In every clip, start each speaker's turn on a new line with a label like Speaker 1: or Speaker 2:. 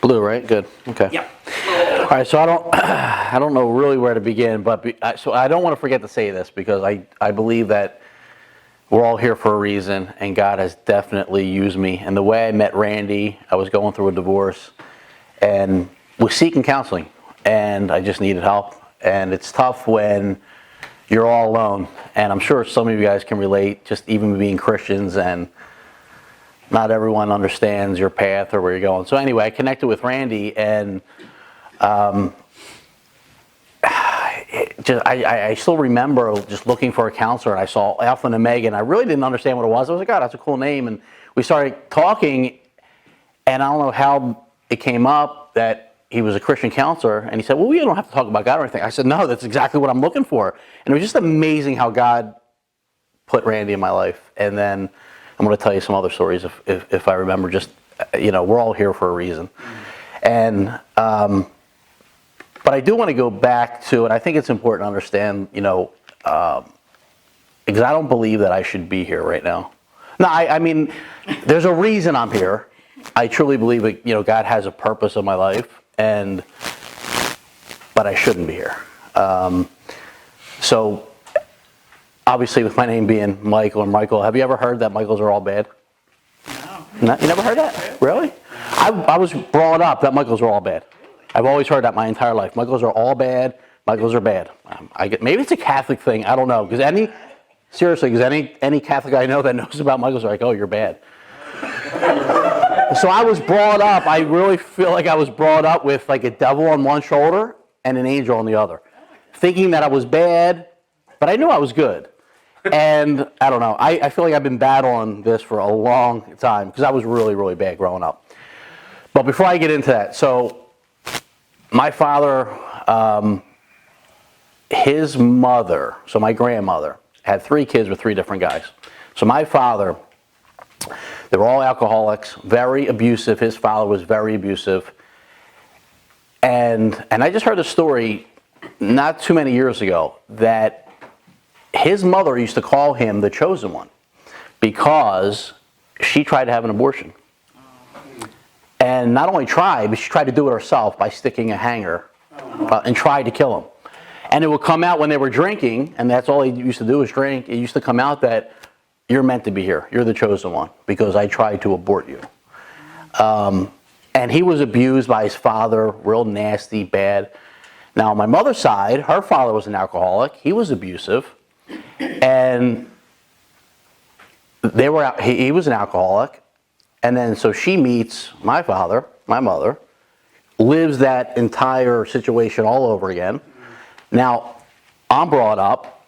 Speaker 1: Blue, right? Good. Okay.
Speaker 2: Yep.
Speaker 1: All right. So I don't know really where to begin, but so I don't want to forget to say this because I believe that we're all here for a reason, and God has definitely used me. And the way I met Randy, I was going through a divorce, and was seeking counseling, and I just needed help. And it's tough when you're all alone, and I'm sure some of you guys can relate. Just even being Christians and not everyone understands your path or where you're going. So anyway, I connected with Randy, and I still remember just looking for a counselor, and I saw Alpha and Omega, and I really didn't understand what it was. I was like, God, that's a cool name. And we started talking, and I don't know how it came up that he was a Christian counselor, and he said, well, we don't have to talk about God or anything. I said, no, that's exactly what I'm looking for. And it was just amazing how God put Randy in my life. And then I'm going to tell you some other stories if I remember. Just, we're all here for a reason. And but I do want to go back to, and I think it's important to understand, because I don't believe that I should be here right now. No, I mean, there's a reason I'm here. I truly believe that, God has a purpose in my life, but I shouldn't be here. So obviously, with my name being Michael and Michael, have you ever heard that Michaels are all bad? No. You never heard that? Really? I was brought up that Michaels are all bad. I've always heard that my entire life. Michaels are all bad. Michaels are bad. Maybe it's a Catholic thing. I don't know. Because any Catholic I know that knows about Michaels are like, oh, you're bad. So I was brought up. I really feel like I was brought up with like a devil on one shoulder and an angel on the other, thinking that I was bad, but I knew I was good. And I don't know. I feel like I've been battling this for a long time because I was really, really bad growing up. But before I get into that, so my father, his mother, so my grandmother, had 3 kids with 3 different guys. So my father, they were all alcoholics, very abusive. His father was very abusive. And I just heard a story not too many years ago that his mother used to call him the chosen one because she tried to have an abortion. And not only tried, but she tried to do it herself by sticking a hanger and tried to kill him. And it would come out when they were drinking, and that's all he used to do was drink. It used to come out that you're meant to be here. You're the chosen one because I tried to abort you. And he was abused by his father, real nasty, bad. Now, on my mother's side, her father was an alcoholic. He was abusive. And he was an alcoholic. And then so she meets my father, my mother, lives that entire situation all over again. Now, I'm brought up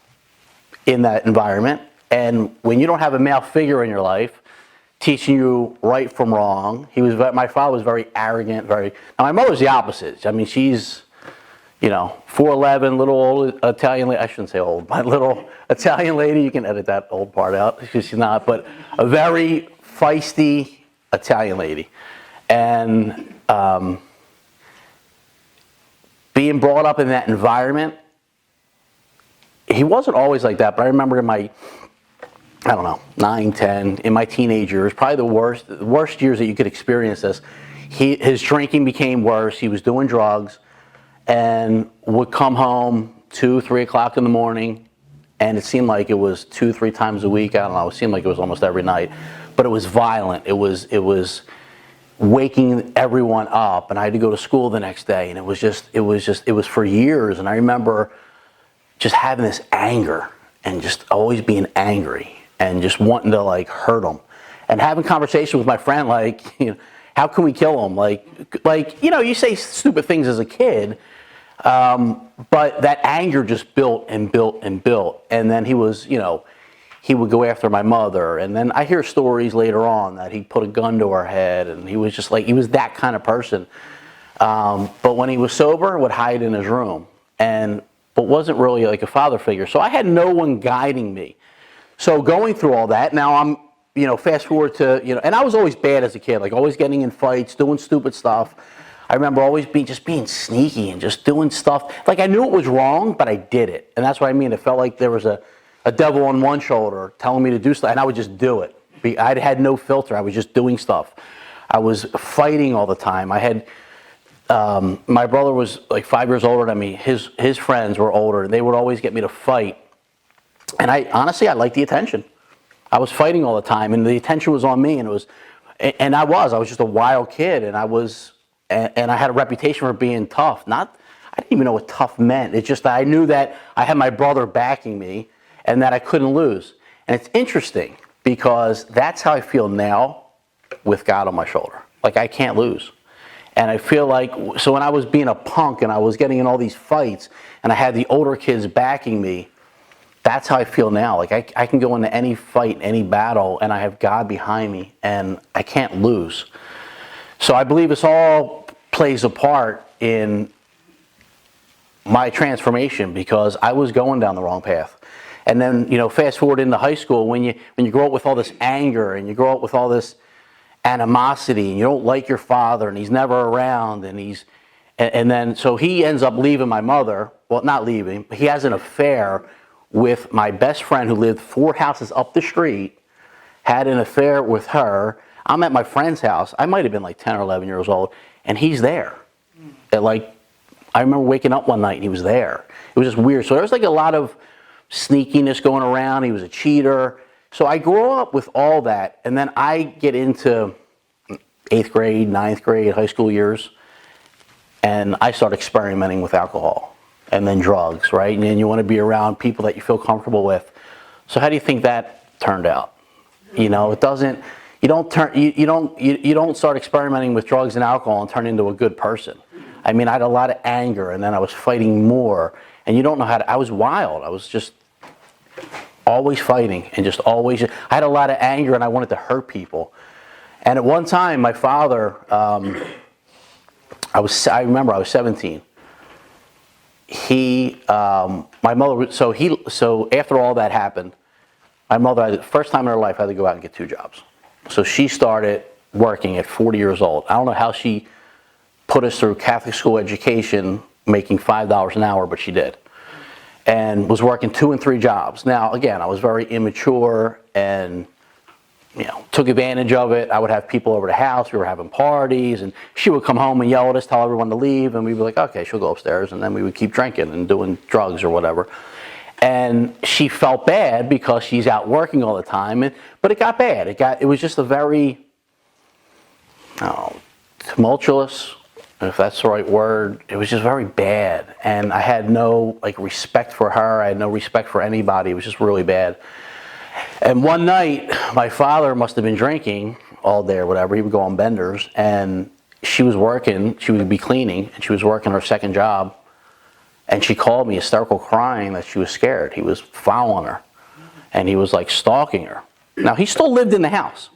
Speaker 1: in that environment, and when you don't have a male figure in your life teaching you right from wrong, my father was very arrogant, now my mother's the opposite. I mean, she's, 4'11", little old Italian lady. I shouldn't say old, my little Italian lady. You can edit that old part out because she's not, but a very feisty Italian lady. And being brought up in that environment, he wasn't always like that, but I remember in my, 9, 10, in my teenage years, probably the worst years that you could experience this, his drinking became worse. He was doing drugs and would come home 2, 3 o'clock in the morning, and it seemed like it was 2, 3 times a week. I don't know. It seemed like it was almost every night, but it was violent. It was waking everyone up, and I had to go to school the next day, and it was for years. And I remember just having this anger and just always being angry and just wanting to like hurt him, and having conversations with my friend like, how can we kill him? Like you say stupid things as a kid, but that anger just built and built and built. And then he would go after my mother. And then I hear stories later on that he put a gun to her head, and he was just like, he was that kind of person. But when he was sober, would hide in his room, but wasn't really like a father figure. So I had no one guiding me. So going through all that, now I'm, fast forward to, and I was always bad as a kid, like always getting in fights, doing stupid stuff. I remember always being sneaky and just doing stuff. Like I knew it was wrong, but I did it. And that's what I mean. It felt like there was a devil on one shoulder telling me to do stuff, and I would just do it. I had no filter. I was just doing stuff. I was fighting all the time. I had my brother was like 5 years older than me. His friends were older, and they would always get me to fight. And I liked the attention. I was fighting all the time, and the attention was on me, and I was just a wild kid, and I had a reputation for being tough. I didn't even know what tough meant. It's just that I knew that I had my brother backing me, and that I couldn't lose. And it's interesting because that's how I feel now with God on my shoulder. Like I can't lose. And I feel like, so when I was being a punk and I was getting in all these fights and I had the older kids backing me, that's how I feel now. Like I can go into any fight, any battle, and I have God behind me, and I can't lose. So I believe this all plays a part in my transformation because I was going down the wrong path. And then, fast forward into high school, when you grow up with all this anger and you grow up with all this animosity and you don't like your father and he's never around and then so he ends up leaving my mother. Well, not leaving, but he has an affair with my best friend who lived 4 houses up the street, had an affair with her. I'm at my friend's house. I might have been like 10 or 11 years old, and he's there. I remember waking up one night and he was there. It was just weird. So there was like a lot of sneakiness going around. He was a cheater. So I grew up with all that, and then I get into 8th grade, 9th grade, high school years, and I start experimenting with alcohol and then drugs, right? And then you want to be around people that you feel comfortable with. So how do you think that turned out? It doesn't. You don't start experimenting with drugs and alcohol and turn into a good person. I mean, I had a lot of anger, and then I was fighting more, and you don't know how to. I was wild. I was just always fighting and just always. I had a lot of anger, and I wanted to hurt people. And at one time, my father, I remember I was 17. My mother. So after all that happened, my mother, the first time in her life, had to go out and get 2 jobs. So she started working at 40 years old. I don't know how she put us through Catholic school education, making $5 an hour, but she did. And was working 2 and 3 jobs. Now, again, I was very immature and, took advantage of it. I would have people over the house. We were having parties, and she would come home and yell at us, tell everyone to leave, and we'd be like, okay, she'll go upstairs, and then we would keep drinking and doing drugs or whatever. And she felt bad because she's out working all the time, but it got bad. It was just a very tumultuous, if that's the right word. It was just very bad, and I had no respect for her. I had no respect for anybody. It was just really bad. And one night, my father must have been drinking all day or whatever. He would go on benders, and she was working. She would be cleaning, and she was working her second job. And she called me hysterical, crying that she was scared. He was following her, and he was stalking her. Now, he still lived in the house,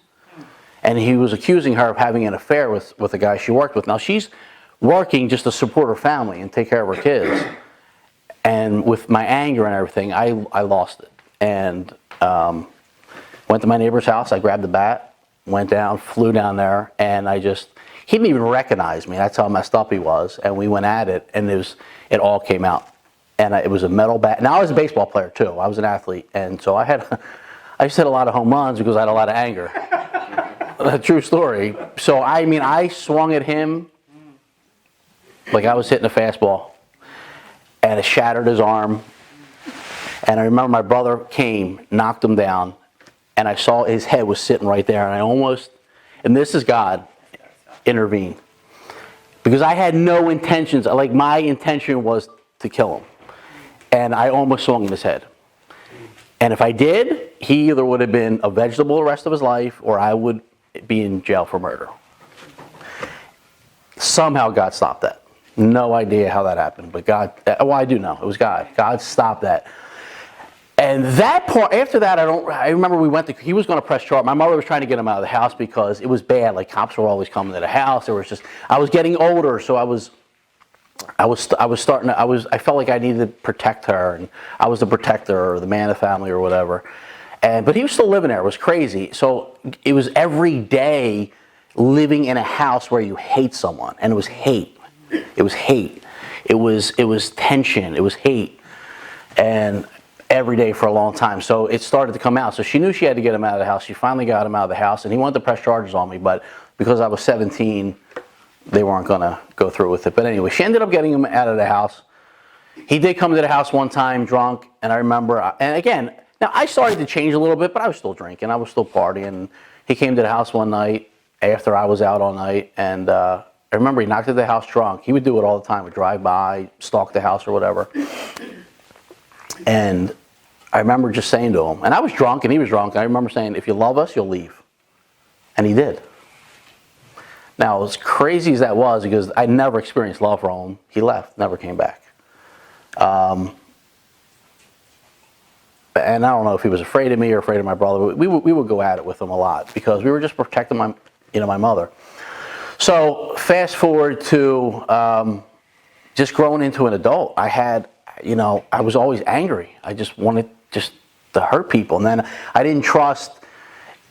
Speaker 1: and he was accusing her of having an affair with the guy she worked with. Now, she's working just to support her family and take care of her kids. And with my anger and everything, I lost it. And went to my neighbor's house. I grabbed the bat, went down, flew down there, and he didn't even recognize me. That's how messed up he was. And we went at it, and it all came out. And it was a metal bat. Now, I was a baseball player, too. I was an athlete. And so I just hit a lot of home runs because I had a lot of anger. A true story. So, I swung at him like I was hitting a fastball. And it shattered his arm. And I remember my brother came, knocked him down, and I saw his head was sitting right there. And this is God intervened. Because I had no intentions. My intention was to kill him. And I almost swung in his head. And if I did, he either would have been a vegetable the rest of his life, or I would be in jail for murder. Somehow God stopped that. No idea how that happened, but God, I do know. It was God. God stopped that. And that part, after that, I remember he was going to press charge. My mother was trying to get him out of the house because it was bad. Cops were always coming to the house. I was getting older, so I felt like I needed to protect her, and I was the protector or the man of the family or whatever. But he was still living there. It was crazy. So it was every day living in a house where you hate someone, and it was hate. It was hate. It was tension. It was hate. And every day for a long time. So it started to come out. So she knew she had to get him out of the house. She finally got him out of the house, and he wanted to press charges on me, but because I was 17, they weren't going to go through with it. But anyway, she ended up getting him out of the house. He did come to the house one time drunk, and I remember, and again, now I started to change a little bit, but I was still drinking. I was still partying. He came to the house one night after I was out all night, and I remember he knocked at the house drunk. He would do it all the time. Would drive by, stalk the house or whatever. And I remember just saying to him, and I was drunk and he was drunk, and I remember saying, if you love us, you'll leave. And he did. Now, as crazy as that was, because I never experienced love from him, he left, never came back. And I don't know if he was afraid of me or afraid of my brother. We would go at it with him a lot because we were just protecting my mother. So fast forward to just growing into an adult. I was always angry. I just wanted just to hurt people. And then I didn't trust,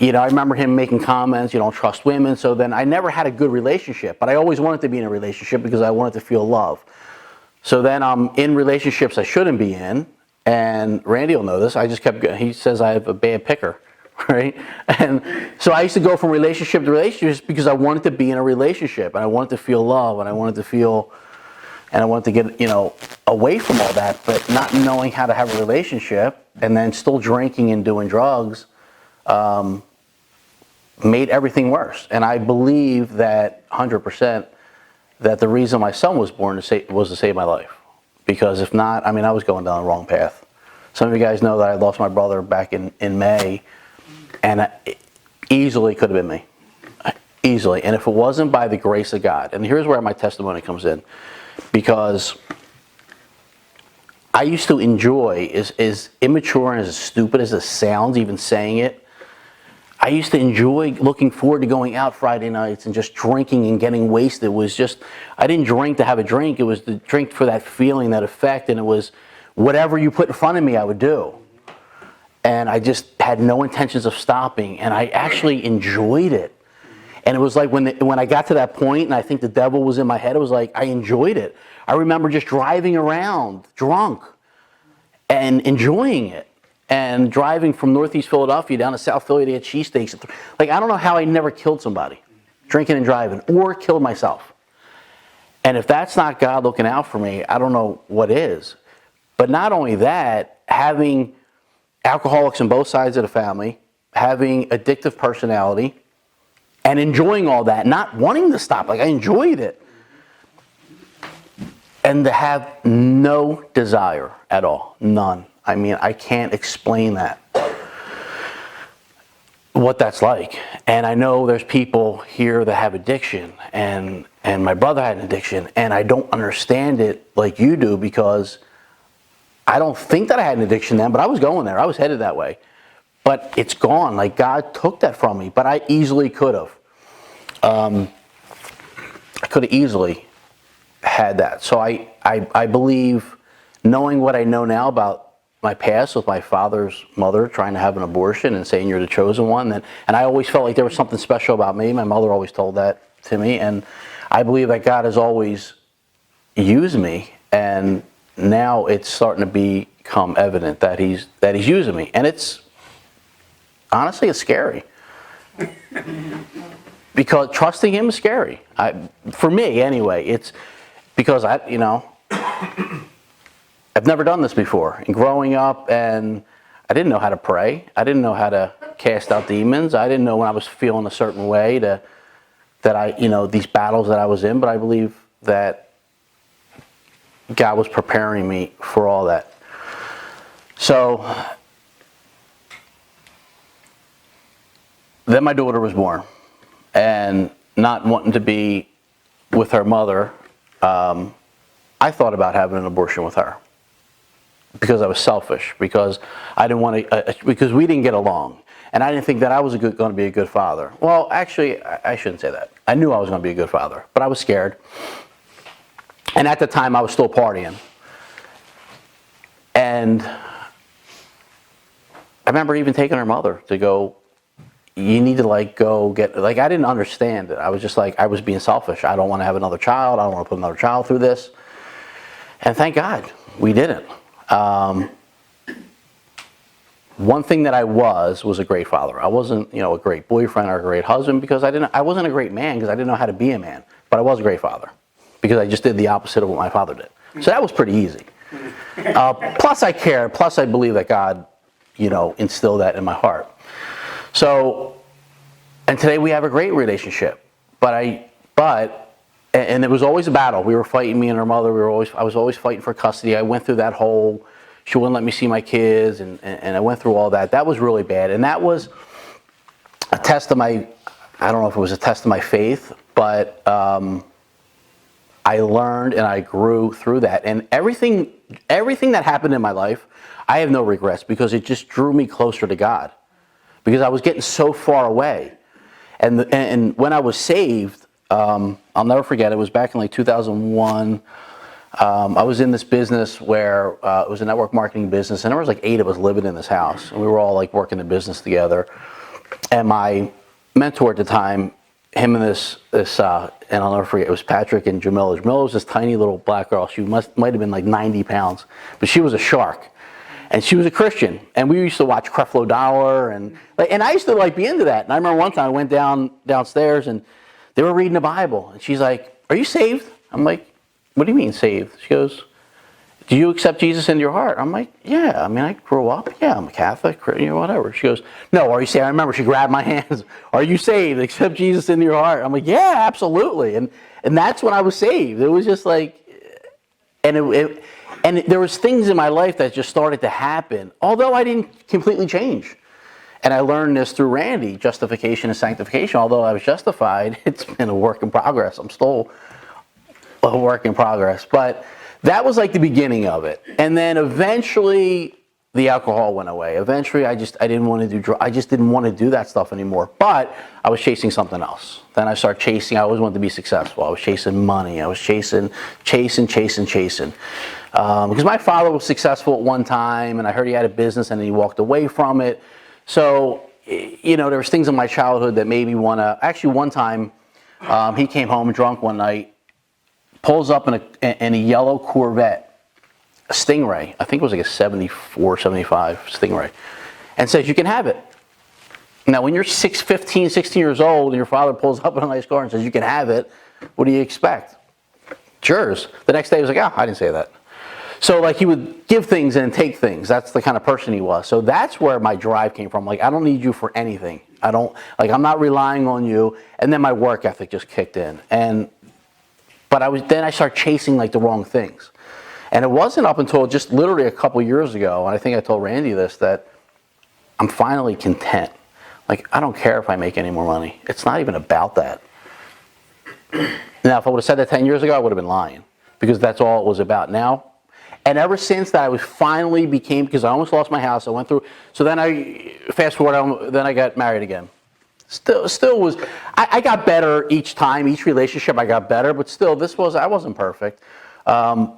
Speaker 1: I remember him making comments, you don't trust women. So then I never had a good relationship, but I always wanted to be in a relationship because I wanted to feel love. So then I'm in relationships I shouldn't be in. And Randy will know this. I just kept going. He says I have a bad picker, right? And so I used to go from relationship to relationship because I wanted to be in a relationship and I wanted to feel love and I wanted to get, away from all that, but not knowing how to have a relationship and then still drinking and doing drugs made everything worse. And I believe that 100% that the reason my son was born was to save my life. Because if not, I was going down the wrong path. Some of you guys know that I lost my brother back in May, and it easily could have been me. Easily. And if it wasn't by the grace of God, and here's where my testimony comes in, because I used to enjoy, as immature and as stupid as it sounds, even saying it, I used to enjoy looking forward to going out Friday nights and just drinking and getting wasted. It was just, I didn't drink to have a drink. It was to drink for that feeling, that effect, and it was whatever you put in front of me, I would do. And I just had no intentions of stopping, and I actually enjoyed it. And it was like when I got to that point, and I think the devil was in my head, it was like I enjoyed it. I remember just driving around drunk and enjoying it. And driving from Northeast Philadelphia down to South Philly to get cheesesteaks. Like, I don't know how I never killed somebody, drinking and driving, or killed myself. And if that's not God looking out for me, I don't know what is. But not only that, having alcoholics on both sides of the family, having addictive personality, and enjoying all that, not wanting to stop. Like, I enjoyed it. And to have no desire at all, none. I can't explain that, what that's like. And I know there's people here that have addiction, and my brother had an addiction, and I don't understand it like you do, because I don't think that I had an addiction then, but I was going there. I was headed that way. But it's gone. Like, God took that from me, but I easily could have. I could have easily had that. So I believe, knowing what I know now about my past with my father's mother trying to have an abortion and saying you're the chosen one, and I always felt like there was something special about me. My mother always told that to me, and I believe that God has always used me, and now it's starting to become evident that he's using me, and honestly it's scary. Because trusting him is scary. For me anyway. It's because I've never done this before. And growing up, and I didn't know how to pray. I didn't know how to cast out demons. I didn't know when I was feeling a certain way that these battles that I was in. But I believe that God was preparing me for all that. So then my daughter was born, and not wanting to be with her mother, I thought about having an abortion with her. Because I was selfish, because I didn't want to, because we didn't get along, and I didn't think that I was going to be a good father. Well, actually, I shouldn't say that. I knew I was going to be a good father, but I was scared. And at the time, I was still partying. And I remember even taking her mother to go. You need to go get. I didn't understand it. I was just I was being selfish. I don't want to have another child. I don't want to put another child through this. And thank God we didn't. one thing that I was a great father. I wasn't, a great boyfriend or a great husband because I wasn't a great man because I didn't know how to be a man. But I was a great father because I just did the opposite of what my father did. So that was pretty easy. Plus I cared. Plus I believe that God, instilled that in my heart. So, and today we have a great relationship. And it was always a battle. We were fighting, me and her mother. I was always fighting for custody. I went through that whole, she wouldn't let me see my kids, and I went through all that. That was really bad. And that was a test of I don't know if it was a test of my faith, but I learned and I grew through that. And everything that happened in my life, I have no regrets because it just drew me closer to God. Because I was getting so far away. And when I was saved, I'll never forget, it was back in like 2001. I was in this business where it was a network marketing business, and there was like 8 of us living in this house, and we were all like working the business together. And my mentor at the time, him and this, and I'll never forget, it was Patrick and Jamila. Jamila was this tiny little black girl. She might have been like 90 pounds, but she was a shark. And she was a Christian, and we used to watch Creflo Dollar, and I used to be into that. And I remember one time I went downstairs, and they were reading the Bible, and she's like, "Are you saved?" I'm like, "What do you mean saved?" She goes, "Do you accept Jesus into your heart?" I'm like, "Yeah. I mean, I grew up. Yeah, I'm a Catholic, whatever." She goes, "No, are you saved?" I remember she grabbed my hands. "Are you saved? Accept Jesus into your heart?" I'm like, "Yeah, absolutely." And that's when I was saved. It was just like, and there was things in my life that just started to happen, although I didn't completely change. And I learned this through Randy, justification and sanctification. Although I was justified, it's been a work in progress. I'm still a work in progress. But that was like the beginning of it. And then eventually the alcohol went away. Eventually I didn't want to do drugs. I just didn't want to do that stuff anymore. But I was chasing something else. Then I started chasing. I always wanted to be successful. I was chasing money. I was chasing. Because my father was successful at one time, and I heard he had a business, and then he walked away from it. So, there was things in my childhood that made me want to. Actually, one time, he came home drunk one night, pulls up in a yellow Corvette, a Stingray. I think it was like a 74, 75 Stingray, and says, "You can have it." Now, when you're 15, 16 years old, and your father pulls up in a nice car and says, "You can have it," what do you expect? It's yours. The next day, he was like, "Oh, I didn't say that." So he would give things and take things. That's the kind of person he was. So that's where my drive came from. I don't need you for anything. I'm not relying on you. And then my work ethic just kicked in. But I started chasing the wrong things. And it wasn't up until just literally a couple years ago, and I think I told Randy this, that I'm finally content. I don't care if I make any more money. It's not even about that. Now, if I would have said that 10 years ago, I would have been lying. Because that's all it was about. Now, and ever since that, I was finally because I almost lost my house. I went through, so then fast forward, then I got married again. Still was, I got better each time, each relationship I got better, but still, I wasn't perfect. But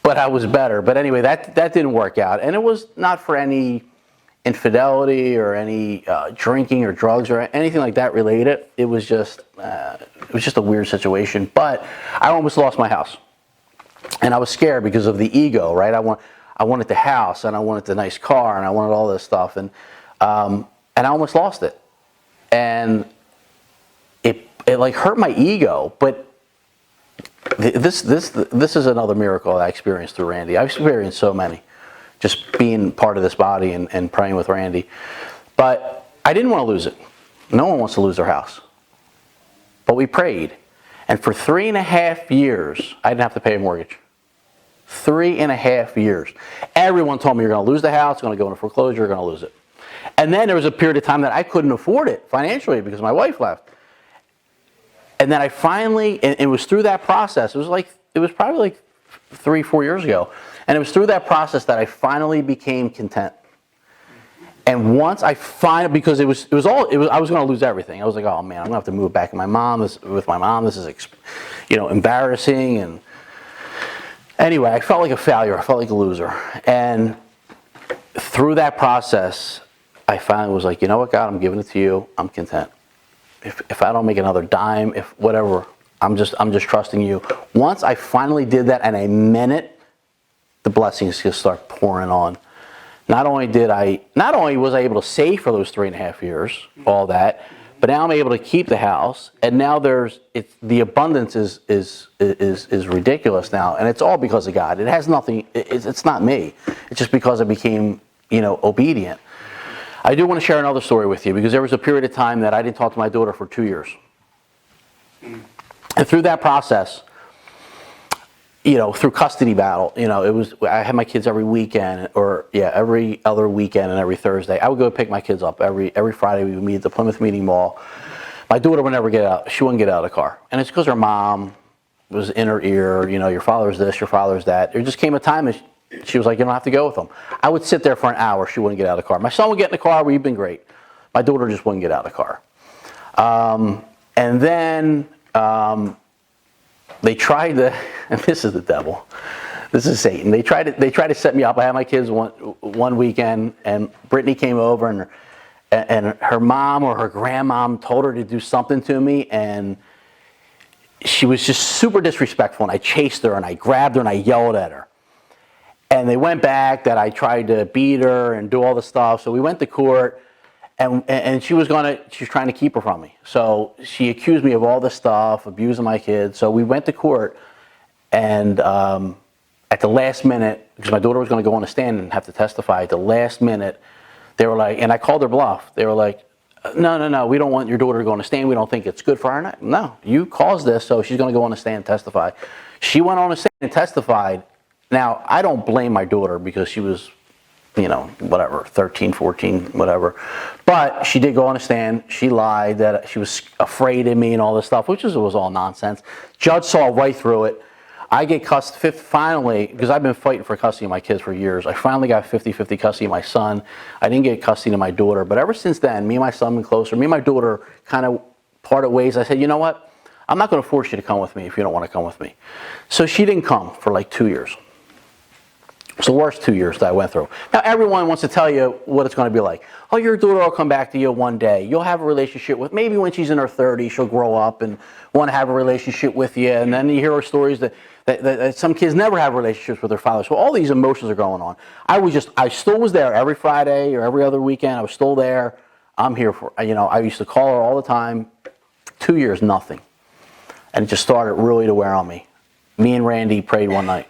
Speaker 1: I was better. But anyway, that didn't work out. And it was not for any infidelity or any drinking or drugs or anything like that related. It was just a weird situation. But I almost lost my house. And I was scared because of the ego, right? I wanted the house, and I wanted the nice car, and I wanted all this stuff, and I almost lost it, and it hurt my ego. But this is another miracle I experienced through Randy. I've experienced so many, just being part of this body and praying with Randy. But I didn't want to lose it. No one wants to lose their house. But we prayed. And for 3.5 years, I didn't have to pay a mortgage. 3.5 years. Everyone told me, "You're going to lose the house, you're going to go into foreclosure, you're going to lose it." And then there was a period of time that I couldn't afford it financially because my wife left. And then I finally, and it was through that process, it was probably 3-4 years ago. And it was through that process that I finally became content. And once I because I was going to lose everything. I was like, "Oh man, I'm going to have to move back with my mom. This is, embarrassing." And anyway, I felt like a failure. I felt like a loser. And through that process, I finally was like, "You know what, God, I'm giving it to you. I'm content. If I don't make another dime, if whatever, I'm just trusting you." Once I finally did that and I meant it, the blessings just start pouring on. not only was I able to save for those 3.5 years, all that, but now I'm able to keep the house, and now the abundance is ridiculous now, and it's all because of God. It has nothing. It's not me. It's just because I became, obedient. I do want to share another story with you, because there was a period of time that I didn't talk to my daughter for 2 years, and through that process, through custody battle, I had my kids every weekend, every other weekend and every Thursday. I would go pick my kids up every Friday. We would meet at the Plymouth Meeting Mall. My daughter would never get out. She wouldn't get out of the car. And it's because her mom was in her ear, your father's this, your father's that. There just came a time that she was like, you don't have to go with them. I would sit there for an hour. She wouldn't get out of the car. My son would get in the car. We've been great. My daughter just wouldn't get out of the car. And then they tried to, and this is the devil, this is Satan. They tried to set me up. I had my kids one weekend, and Brittany came over, and her mom or her grandmom told her to do something to me, and she was just super disrespectful, and I chased her, and I grabbed her, and I yelled at her. And they went back that I tried to beat her and do all the stuff, so we went to court. And she was trying to keep her from me. So she accused me of all this stuff, abusing my kids. So we went to court, and at the last minute, because my daughter was going to go on the stand and have to testify, at the last minute, they were like, and I called their bluff. They were like, no, we don't want your daughter to go on the stand. We don't think it's good for her. No, you caused this, so she's going to go on the stand and testify. She went on the stand and testified. Now, I don't blame my daughter, because she was, 13, 14, whatever. But she did go on a stand. She lied that she was afraid of me and all this stuff, which was all nonsense. Judge saw right through it. I get custody, finally, because I've been fighting for custody of my kids for years. I finally got 50-50 custody of my son. I didn't get custody of my daughter. But ever since then, me and my son have been closer. Me and my daughter kind of parted ways. I said, you know what? I'm not going to force you to come with me if you don't want to come with me. So she didn't come for like 2 years. It's the worst 2 years that I went through. Now, everyone wants to tell you what it's going to be like. Oh, your daughter will come back to you one day. You'll have a relationship with, maybe when she's in her 30s, she'll grow up and want to have a relationship with you. And then you hear stories that some kids never have relationships with their fathers. So all these emotions are going on. I still was there every Friday or every other weekend. I was still there. I'm here for, I used to call her all the time. 2 years, nothing. And it just started really to wear on me. Me and Randy prayed one night.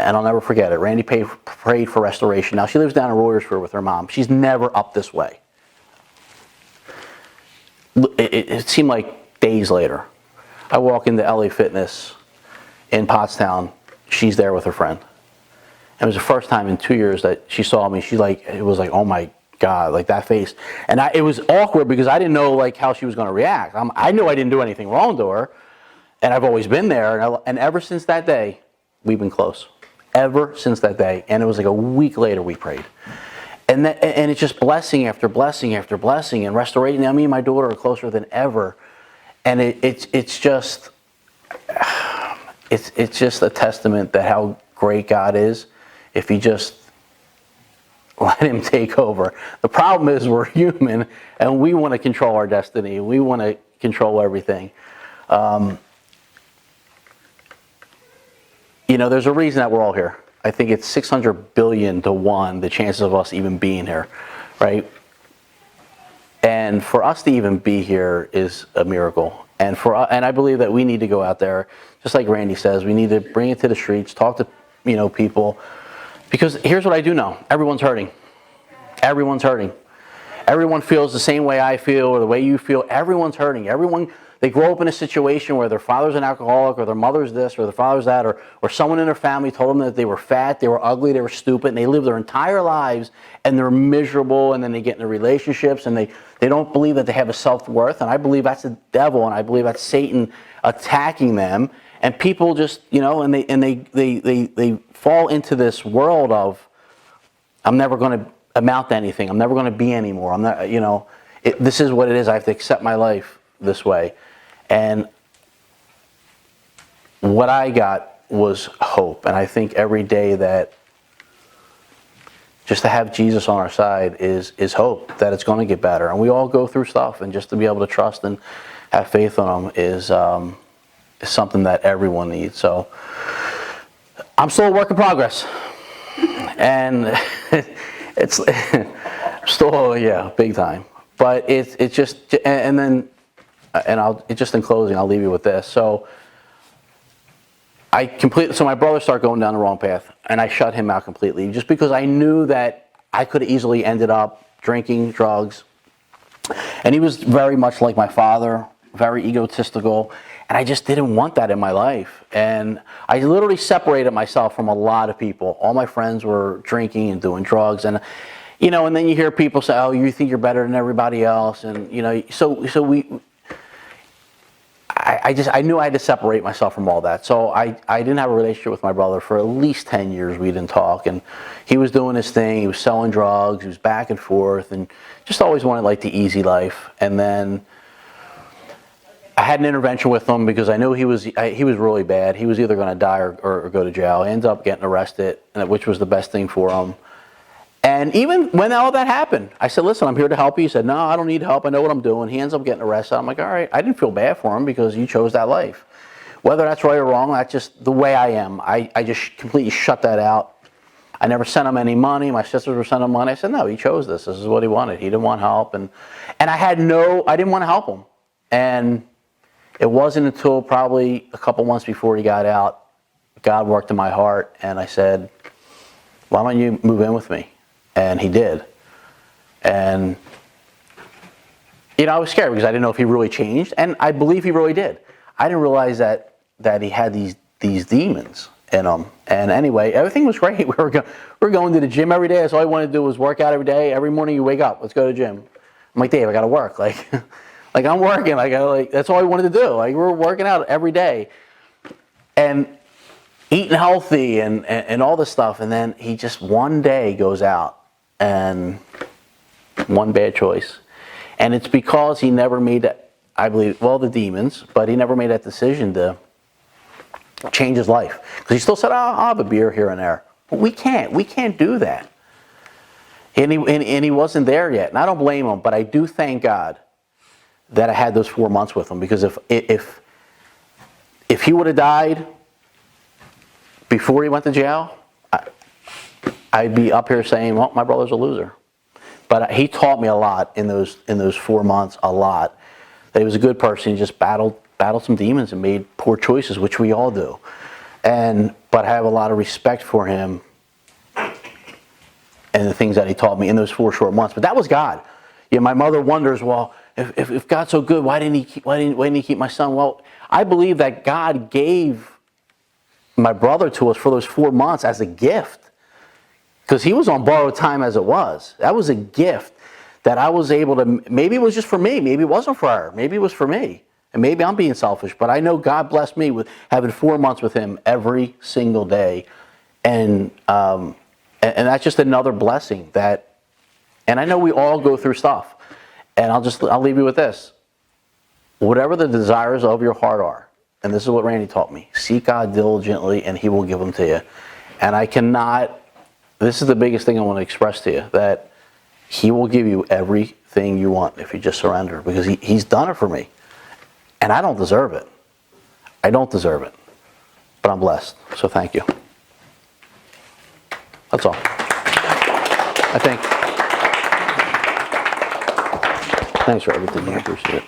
Speaker 1: And I'll never forget it. Randy prayed for restoration. Now, she lives down in Royersford with her mom. She's never up this way. It seemed like days later. I walk into LA Fitness in Pottstown. She's there with her friend. And it was the first time in 2 years that she saw me. It was like, oh my God, like that face. And it was awkward because I didn't know how she was going to react. I knew I didn't do anything wrong to her. And I've always been there. And ever since that day, we've been close. Ever since that day, and it was like a week later we prayed, and it's just blessing after blessing after blessing and restoration. Now me and my daughter are closer than ever, and it's just a testament that how great God is if you just let Him take over. The problem is we're human and we want to control our destiny. We want to control everything. There's a reason that we're all here. I think it's 600 billion to 1, the chances of us even being here, right? And for us to even be here is a miracle. And I believe that we need to go out there, just like Randy says, we need to bring it to the streets, talk to, people. Because here's what I do know. Everyone's hurting. Everyone's hurting. Everyone feels the same way I feel or the way you feel. Everyone's hurting. They grow up in a situation where their father's an alcoholic or their mother's this or their father's that or someone in their family told them that they were fat, they were ugly, they were stupid, and they live their entire lives and they're miserable, and then they get into relationships and they don't believe that they have a self-worth. And I believe that's the devil, and I believe that's Satan attacking them. And people just, and they fall into this world of, I'm never going to amount to anything. I'm never going to be anymore. I'm not, this is what it is. I have to accept my life this way. And what I got was hope. And I think every day that just to have Jesus on our side is hope that it's going to get better. And we all go through stuff, and just to be able to trust and have faith on Him is something that everyone needs. So I'm still a work in progress. And it's still, yeah, big time. But it's just, and then, just in closing, I'll leave you with this. So my brother started going down the wrong path, and I shut him out completely, just because I knew that I could have easily ended up drinking, drugs. And he was very much like my father, very egotistical, and I just didn't want that in my life. And I literally separated myself from a lot of people. All my friends were drinking and doing drugs, and and then you hear people say, "Oh, you think you're better than everybody else," and I knew I had to separate myself from all that. So I didn't have a relationship with my brother for at least 10 years. We didn't talk, and he was doing his thing. He was selling drugs. He was back and forth, and just always wanted like the easy life. And then I had an intervention with him because I knew he was really bad. He was either going to die or go to jail. He ended up getting arrested, which was the best thing for him. And even when all that happened, I said, "Listen, I'm here to help you." He said, "No, I don't need help. I know what I'm doing." He ends up getting arrested. I'm like, "All right." I didn't feel bad for him because you chose that life. Whether that's right or wrong, that's just the way I am. I just completely shut that out. I never sent him any money. My sisters were sending him money. I said, "No, he chose this. This is what he wanted. He didn't want help." And I didn't want to help him. And it wasn't until probably a couple months before he got out, God worked in my heart, and I said, "Why don't you move in with me?" And he did. And, I was scared because I didn't know if he really changed. And I believe he really did. I didn't realize that he had these demons in him. And anyway, everything was great. We were going to the gym every day. That's all I wanted to do was work out every day. Every morning you wake up, let's go to the gym. I'm like, "Dave, I got to work." Like I'm working. That's all I wanted to do. Like, we were working out every day. And eating healthy and all this stuff. And then he just one day goes out. And one bad choice. And it's because he never made that, I believe, the demons, but he never made that decision to change his life. Because he still said, I'll have a beer here and there. But we can't do that. And he wasn't there yet. And I don't blame him, but I do thank God that I had those 4 months with him. Because if he would have died before he went to jail, I'd be up here saying, "Well, my brother's a loser." But he taught me a lot in those 4 months, a lot. That he was a good person. He just battled some demons and made poor choices, which we all do. But I have a lot of respect for him and the things that he taught me in those 4 short months. But that was God. My mother wonders, well, if God's so good, why didn't he keep my son? Well, I believe that God gave my brother to us for those 4 months as a gift. Because he was on borrowed time as it was. That was a gift that I was able to, maybe it was just for me, maybe it wasn't for her, maybe it was for me. And maybe I'm being selfish, but I know God blessed me with having 4 months with him every single day. And that's just another blessing and I know we all go through stuff. And I'll leave you with this. Whatever the desires of your heart are, and this is what Randy taught me, seek God diligently and he will give them to you. And this is the biggest thing I want to express to you, that he will give you everything you want if you just surrender, because he's done it for me. And I don't deserve it. I don't deserve it. But I'm blessed. So thank you. That's all. I think. Thanks for everything. I appreciate it.